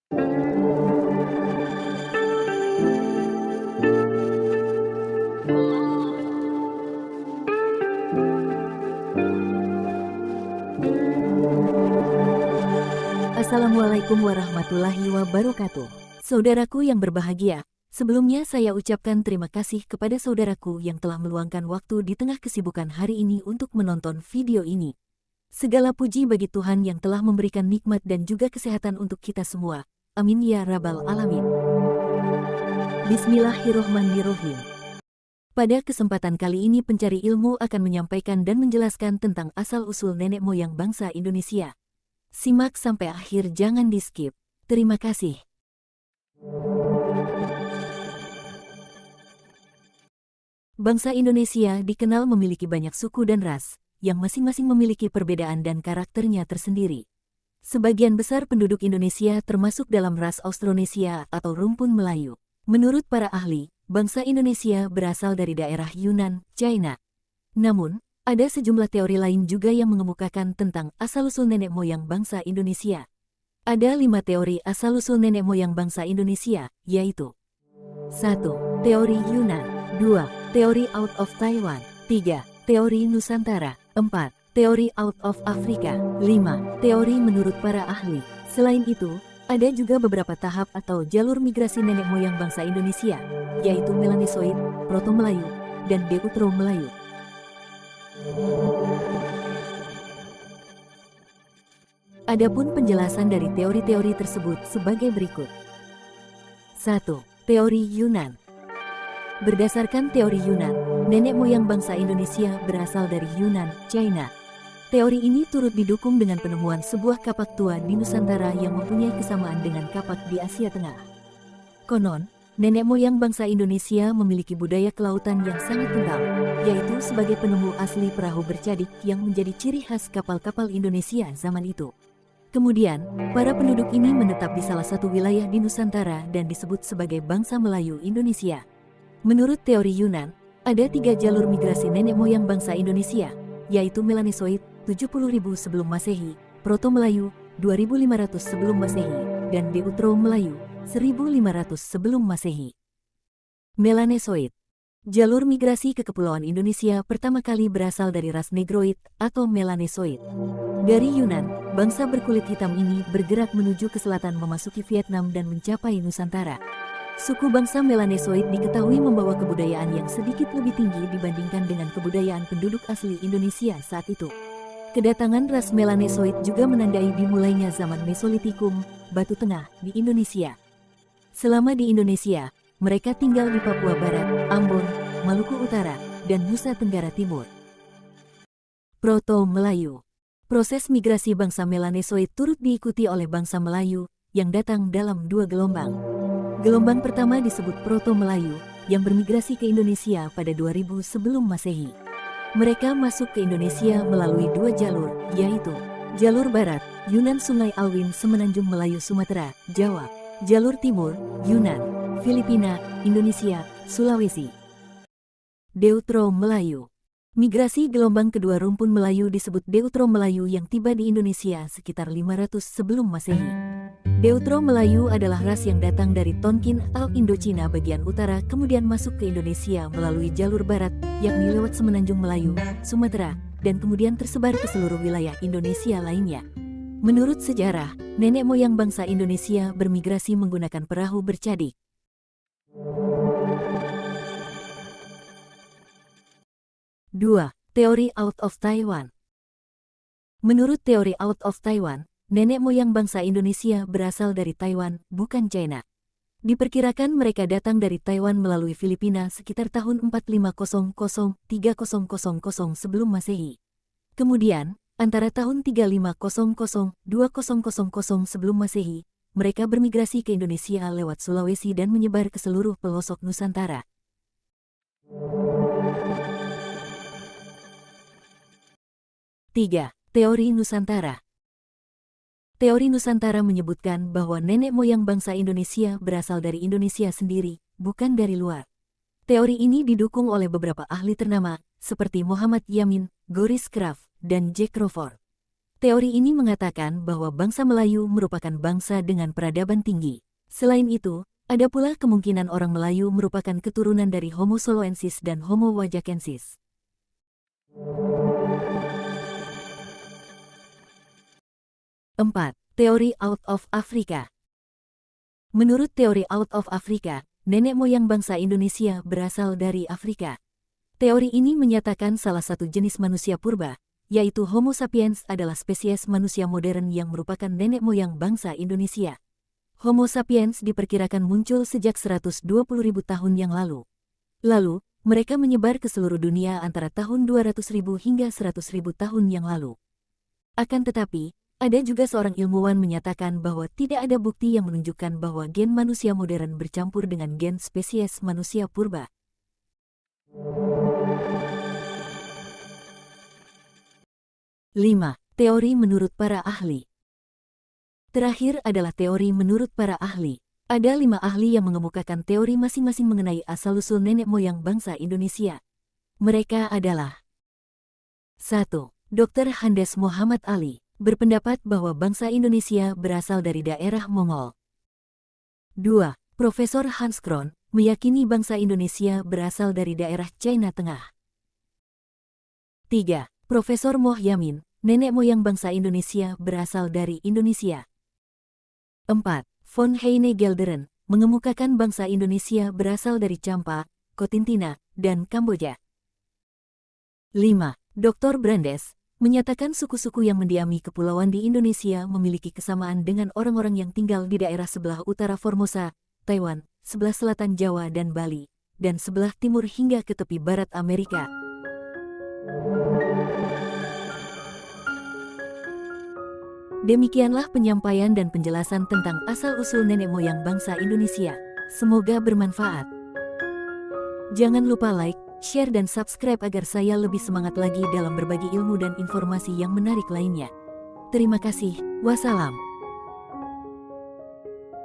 Assalamualaikum warahmatullahi wabarakatuh. Saudaraku yang berbahagia, sebelumnya saya ucapkan terima kasih kepada saudaraku yang telah meluangkan waktu di tengah kesibukan hari ini untuk menonton video ini. Segala puji bagi Tuhan yang telah memberikan nikmat dan juga kesehatan untuk kita semua. Amin ya rabbal alamin. Bismillahirrohmanirrohim. Pada kesempatan kali ini pencari ilmu akan menyampaikan dan menjelaskan tentang asal-usul nenek moyang bangsa Indonesia. Simak sampai akhir, jangan di-skip. Terima kasih. Bangsa Indonesia dikenal memiliki banyak suku dan ras, yang masing-masing memiliki perbedaan dan karakternya tersendiri. Sebagian besar penduduk Indonesia termasuk dalam ras Austronesia atau rumpun Melayu. Menurut para ahli, bangsa Indonesia berasal dari daerah Yunan, China. Namun, ada sejumlah teori lain juga yang mengemukakan tentang asal-usul nenek moyang bangsa Indonesia. Ada 5 teori asal-usul nenek moyang bangsa Indonesia, yaitu 1. Teori Yunan. 2. Teori out of Taiwan. 3. Teori Nusantara. 4. Teori out of Afrika. 5. Teori menurut para ahli. Selain itu, ada juga beberapa tahap atau jalur migrasi nenek moyang bangsa Indonesia, yaitu Melanesoid, Proto-Melayu, dan Deutero-Melayu. Adapun penjelasan dari teori-teori tersebut sebagai berikut. 1. Teori Yunan. Berdasarkan teori Yunan, nenek moyang bangsa Indonesia berasal dari Yunan, China. Teori ini turut didukung dengan penemuan sebuah kapak tua di Nusantara yang mempunyai kesamaan dengan kapak di Asia Tengah. Konon, nenek moyang bangsa Indonesia memiliki budaya kelautan yang sangat kental, yaitu sebagai penemu asli perahu bercadik yang menjadi ciri khas kapal-kapal Indonesia zaman itu. Kemudian, para penduduk ini menetap di salah satu wilayah di Nusantara dan disebut sebagai bangsa Melayu Indonesia. Menurut teori Yunan, ada 3 jalur migrasi nenek moyang bangsa Indonesia, yaitu Melanesoid 70.000 sebelum Masehi, Proto-Melayu 2.500 sebelum Masehi, dan Deutero-Melayu 1.500 sebelum Masehi. Melanesoid. Jalur migrasi ke Kepulauan Indonesia pertama kali berasal dari ras Negroid atau Melanesoid. Dari Yunan, bangsa berkulit hitam ini bergerak menuju ke selatan memasuki Vietnam dan mencapai Nusantara. Suku bangsa Melanesoid diketahui membawa kebudayaan yang sedikit lebih tinggi dibandingkan dengan kebudayaan penduduk asli Indonesia saat itu. Kedatangan ras Melanesoid juga menandai dimulainya zaman Mesolitikum, Batu Tengah, di Indonesia. Selama di Indonesia, mereka tinggal di Papua Barat, Ambon, Maluku Utara, dan Nusa Tenggara Timur. Proto-Melayu. Proses migrasi bangsa Melanesoid turut diikuti oleh bangsa Melayu, yang datang dalam 2 gelombang. Gelombang pertama disebut Proto-Melayu, yang bermigrasi ke Indonesia pada 2000 sebelum Masehi. Mereka masuk ke Indonesia melalui 2 jalur, yaitu Jalur Barat, Yunan Sungai Alwin Semenanjung Melayu Sumatera, Jawa. Jalur Timur, Yunan, Filipina, Indonesia, Sulawesi. Deutero-Melayu. Migrasi gelombang kedua rumpun Melayu disebut Deutero-Melayu yang tiba di Indonesia sekitar 500 sebelum Masehi. Deutero-Melayu adalah ras yang datang dari Tonkin atau Indochina bagian utara kemudian masuk ke Indonesia melalui jalur barat, yakni lewat Semenanjung Melayu, Sumatera, dan kemudian tersebar ke seluruh wilayah Indonesia lainnya. Menurut sejarah, nenek moyang bangsa Indonesia bermigrasi menggunakan perahu bercadik. Dua. Teori out of Taiwan. Menurut teori out of Taiwan, nenek moyang bangsa Indonesia berasal dari Taiwan, bukan China. Diperkirakan mereka datang dari Taiwan melalui Filipina sekitar tahun 4500-3000 sebelum Masehi. Kemudian, antara tahun 3500-2000 sebelum Masehi, mereka bermigrasi ke Indonesia lewat Sulawesi dan menyebar ke seluruh pelosok Nusantara. 3. Teori Nusantara. Teori Nusantara menyebutkan bahwa nenek moyang bangsa Indonesia berasal dari Indonesia sendiri, bukan dari luar. Teori ini didukung oleh beberapa ahli ternama, seperti Muhammad Yamin, Goris Kraf, dan Jack Crawford. Teori ini mengatakan bahwa bangsa Melayu merupakan bangsa dengan peradaban tinggi. Selain itu, ada pula kemungkinan orang Melayu merupakan keturunan dari Homo soloensis dan Homo wajakensis. Empat, teori out of Africa. Menurut teori out of Africa, nenek moyang bangsa Indonesia berasal dari Afrika. Teori ini menyatakan salah satu jenis manusia purba, yaitu Homo sapiens adalah spesies manusia modern yang merupakan nenek moyang bangsa Indonesia. Homo sapiens diperkirakan muncul sejak 120.000 tahun yang lalu. Lalu, mereka menyebar ke seluruh dunia antara tahun 200.000 hingga 100.000 tahun yang lalu. Akan tetapi, ada juga seorang ilmuwan menyatakan bahwa tidak ada bukti yang menunjukkan bahwa gen manusia modern bercampur dengan gen spesies manusia purba. 5. Teori menurut para ahli. Terakhir adalah teori menurut para ahli. Ada 5 ahli yang mengemukakan teori masing-masing mengenai asal-usul nenek moyang bangsa Indonesia. Mereka adalah 1. Dr. Handes Muhammad Ali, berpendapat bahwa bangsa Indonesia berasal dari daerah Mongol. 2. Profesor Hans Kron, meyakini bangsa Indonesia berasal dari daerah China Tengah. 3. Profesor Moh Yamin, nenek moyang bangsa Indonesia berasal dari Indonesia. 4. Von Heine Gelderen, mengemukakan bangsa Indonesia berasal dari Champa, Kotintina, dan Kamboja. 5. Dr. Brandes, menyatakan suku-suku yang mendiami kepulauan di Indonesia memiliki kesamaan dengan orang-orang yang tinggal di daerah sebelah utara Formosa, Taiwan, sebelah selatan Jawa dan Bali, dan sebelah timur hingga ke tepi barat Amerika. Demikianlah penyampaian dan penjelasan tentang asal-usul nenek moyang bangsa Indonesia. Semoga bermanfaat. Jangan lupa like, share dan subscribe agar saya lebih semangat lagi dalam berbagi ilmu dan informasi yang menarik lainnya. Terima kasih. Wassalam.